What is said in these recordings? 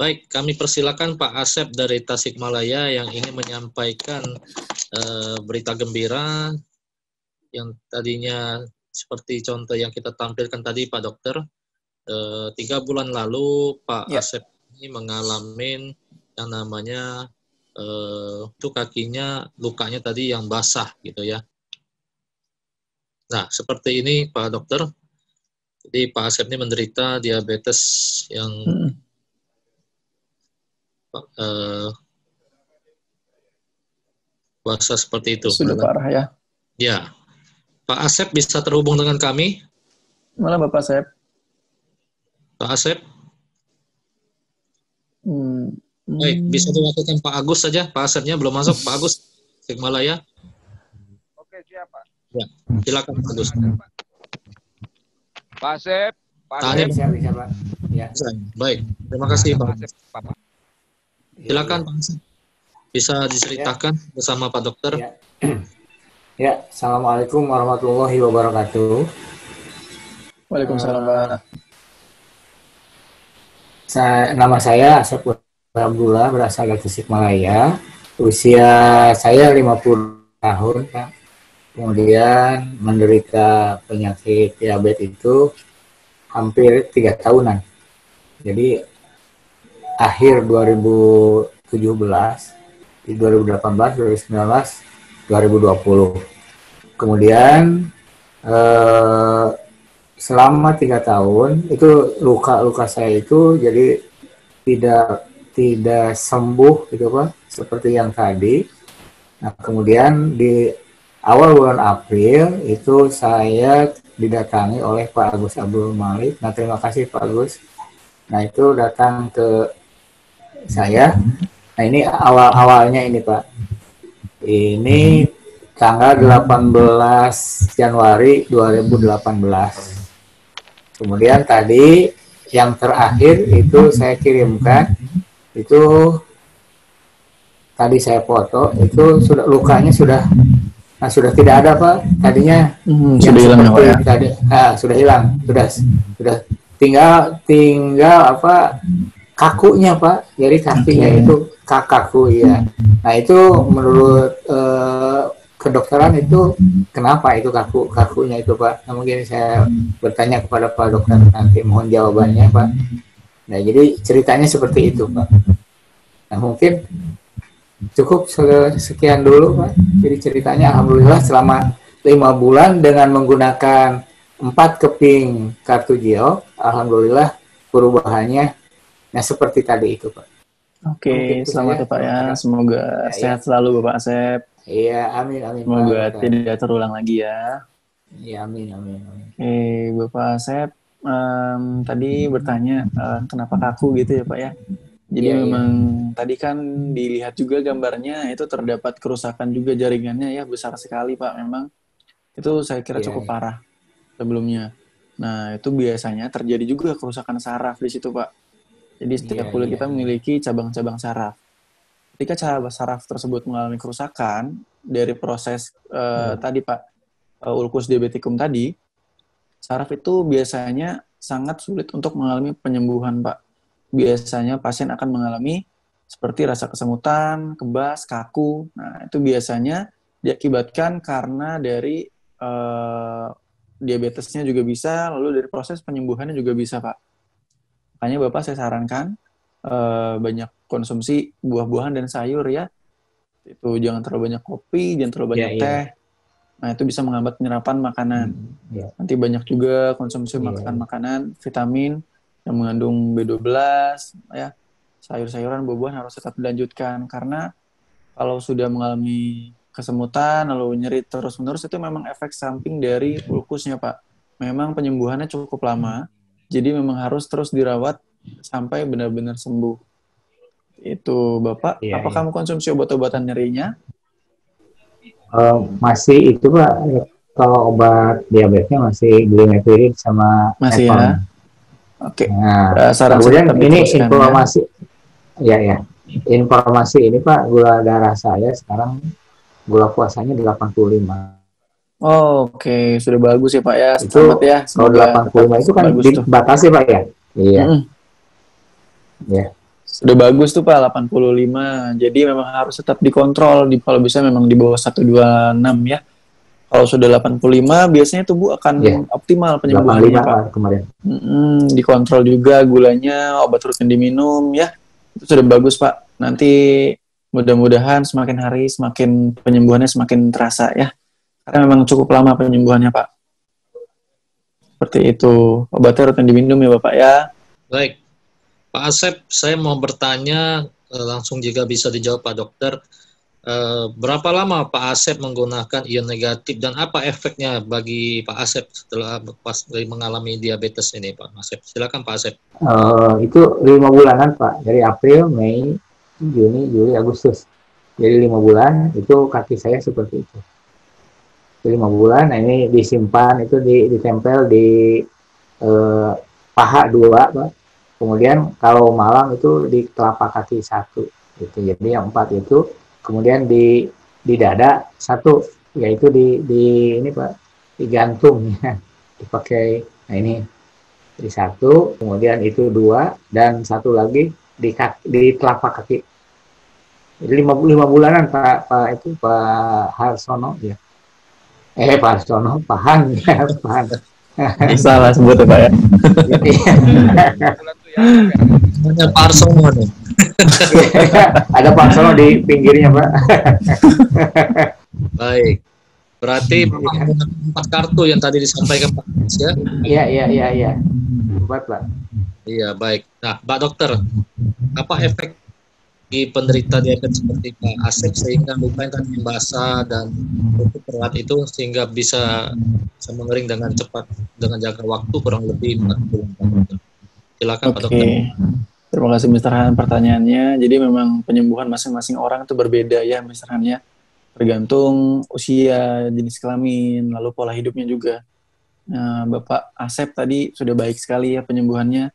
Baik, kami persilakan Pak Asep dari Tasikmalaya yang ingin menyampaikan berita gembira yang tadinya seperti contoh yang kita tampilkan tadi Pak Dokter. 3 bulan lalu Pak Asep ini mengalami yang namanya itu kakinya lukanya tadi yang basah gitu ya. Nah, seperti ini Pak Dokter. Jadi Pak Asep ini menderita diabetes yang basah seperti itu. Sudah parah ya. Ya. Pak Asep bisa terhubung dengan kami? Malam Bapak Asep. Pak Asep? Baik, bisa diwakilkan Pak Agus saja. Pak Asepnya belum masuk. Pak Agus, Tasikmalaya. Oke, siap Pak. Ya, silakan Pak Agus. Pak Asep. Pak Asep. Bisa Pak. Ya. Baik, terima kasih Pak. Asep, Pak. Silakan Pak Asep. Bisa diceritakan bersama Pak Dokter. Ya. Ya, Assalamualaikum warahmatullahi wabarakatuh. Waalaikumsalam Pak. Nama saya Asep Abdullah, berasal dari Tasikmalaya. Usia saya 50 tahun, Pak. Kemudian menderita penyakit diabetes itu hampir 3 tahunan. Jadi akhir 2017, di 2018, 2019, 2020. Kemudian selama 3 tahun itu luka-luka saya itu jadi tidak sembuh gitu Pak, seperti yang tadi. Nah, kemudian di awal bulan April itu saya didatangi oleh Pak Agus Abdul Malik. Nah, terima kasih Pak Agus. Nah, itu datang ke saya. Nah, ini awal-awalnya ini Pak. Ini tanggal 18 Januari 2018. Kemudian tadi yang terakhir itu saya kirimkan, itu tadi saya foto, itu sudah lukanya sudah tidak ada Pak. Tadinya sudah hilang ya, tadi, sudah hilang, sudah tinggal apa kakunya Pak. Jadi kakinya itu kaku ya. Nah itu menurut kedokteran itu kenapa itu kakunya itu Pak? Nah, mungkin saya bertanya kepada Pak Dokter nanti, mohon jawabannya Pak. Nah jadi ceritanya seperti itu Pak. Nah mungkin cukup sekian dulu Pak. Jadi ceritanya alhamdulillah selama 5 bulan dengan menggunakan 4 keping kartu Geo, alhamdulillah perubahannya nah seperti tadi itu Pak. Oke, selamat ya Pak ya. Semoga sehat selalu Bapak Asep. Iya, amin. Semoga tidak terulang lagi ya. Iya, amin. Oke, Bapak Asep tadi bertanya kenapa kaku gitu ya Pak ya. Jadi memang tadi kan dilihat juga gambarnya itu terdapat kerusakan juga jaringannya ya, besar sekali Pak. Memang itu saya kira cukup parah sebelumnya. Nah, itu biasanya terjadi juga kerusakan saraf di situ Pak. Jadi setiap kulit kita memiliki cabang-cabang saraf. Ketika saraf tersebut mengalami kerusakan dari proses tadi Pak, ulkus diabeticum tadi, saraf itu biasanya sangat sulit untuk mengalami penyembuhan Pak. Biasanya pasien akan mengalami seperti rasa kesemutan, kebas, kaku. Nah itu biasanya diakibatkan karena dari diabetesnya juga bisa, lalu dari proses penyembuhannya juga bisa Pak. Makanya Bapak saya sarankan banyak konsumsi buah-buahan dan sayur ya. Itu jangan terlalu banyak kopi, jangan terlalu banyak teh. Nah, itu bisa menghambat penyerapan makanan. Nanti banyak juga konsumsi makanan vitamin yang mengandung B12 ya. Sayur-sayuran, buah-buahan harus tetap dilanjutkan karena kalau sudah mengalami kesemutan lalu nyeri terus-menerus itu memang efek samping dari ulkusnya, Pak. Memang penyembuhannya cukup lama. Jadi memang harus terus dirawat sampai benar-benar sembuh. Itu Bapak, apakah kamu konsumsi obat-obatan nyerinya? Masih itu Pak, kalau obat diabetesnya masih glimethyrin sama masih Epon. Ya. Oke. Nah, kemudian ini informasi informasi ini Pak, gula darah saya sekarang gula puasanya 85. Oh, oke, sudah bagus ya Pak ya. Selamat ya. Kalau 85 itu kan dibatasi Pak ya? Iya. Ya. Sudah bagus tuh Pak, 85. Jadi memang harus tetap dikontrol, kalau bisa memang di bawah 126 ya. Kalau sudah 85, biasanya tubuh akan optimal penyembuhannya 85 Pak. kemarin. Dikontrol juga gulanya, obat rutin diminum ya. Itu sudah bagus Pak. Nanti mudah-mudahan semakin hari semakin penyembuhannya semakin terasa ya. Karena memang cukup lama penyembuhannya Pak. Seperti itu. Obatnya rutin diminum ya Bapak ya. Baik. Pak Asep, saya mau bertanya, langsung jika bisa dijawab Pak Dokter. Berapa lama Pak Asep menggunakan ion negatif dan apa efeknya bagi Pak Asep setelah mengalami diabetes ini Pak Asep? Silakan Pak Asep. Itu 5 bulanan Pak, dari April, Mei, Juni, Juli, Agustus. Jadi 5 bulan itu kaki saya seperti itu. 5 bulan, nah ini disimpan, itu ditempel di paha 2 Pak. Kemudian kalau malam itu di telapak kaki 1. Gitu. Jadi yang 4 itu kemudian di dada 1, yaitu di ini Pak, di jantung ya, dipakai. Nah ini di 1, kemudian itu 2 dan 1 lagi di telapak kaki. Jadi 5 bulanan Pak itu Pak Harsono ya. Pak Harsono, Pak Han ya, Pak Han. Salah sebut ya Pak ya. Ada Pak Arsono nih. Ada Pak Arsono di pinggirnya Pak. Baik. Berarti Bapak menggunakan 4 kartu yang tadi disampaikan Pak ya? Iya. 4 Pak. Iya, baik. Nah, Pak Dokter, apa efek di penderita diabetes seperti Pak Asep sehingga luka yang tadi basah dan berat itu sehingga bisa mengering dengan cepat dengan jangka waktu kurang lebih 4 bulan. Silakan Pak Dokter. Terima kasih Mr. Han pertanyaannya. Jadi memang penyembuhan masing-masing orang itu berbeda ya Mr. Han ya. Tergantung usia, jenis kelamin, lalu pola hidupnya juga. Nah, Bapak Asep tadi sudah baik sekali ya penyembuhannya.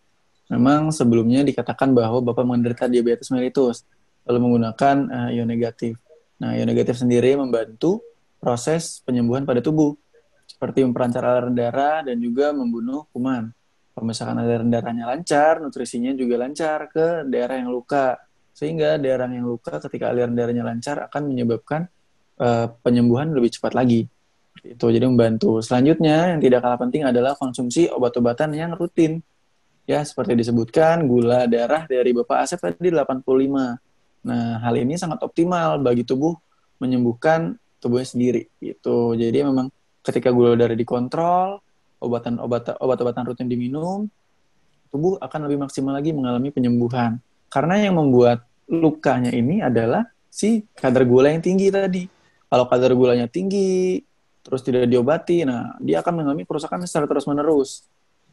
Memang sebelumnya dikatakan bahwa Bapak menderita diabetes mellitus, lalu menggunakan ion negatif. Nah, ion negatif sendiri membantu proses penyembuhan pada tubuh, seperti memperancar aliran darah dan juga membunuh kuman. Kalau misalkan aliran darahnya lancar, nutrisinya juga lancar ke daerah yang luka. Sehingga daerah yang luka ketika aliran darahnya lancar akan menyebabkan penyembuhan lebih cepat lagi. Itu jadi membantu. Selanjutnya yang tidak kalah penting adalah konsumsi obat-obatan yang rutin. Ya, seperti disebutkan, gula darah dari Bapak Asep tadi 85. Nah, hal ini sangat optimal bagi tubuh menyembuhkan tubuhnya sendiri. Gitu. Jadi memang ketika gula darah dikontrol, obat-obatan rutin diminum, tubuh akan lebih maksimal lagi mengalami penyembuhan. Karena yang membuat lukanya ini adalah si kadar gula yang tinggi tadi. Kalau kadar gulanya tinggi, terus tidak diobati, nah dia akan mengalami kerusakan secara terus-menerus.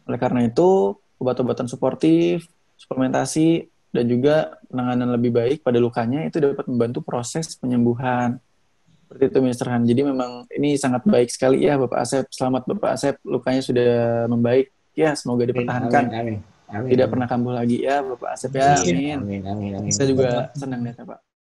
Oleh karena itu, obat-obatan suportif, suplementasi, dan juga penanganan lebih baik pada lukanya itu dapat membantu proses penyembuhan. Seperti itu Mr. Han. Jadi memang ini sangat baik sekali ya Bapak Asep. Selamat Bapak Asep, lukanya sudah membaik. Ya, semoga dipertahankan. Amin. Tidak pernah kambuh lagi ya Bapak Asep ya. Amin. Amin. Saya juga senang lihatnya Pak.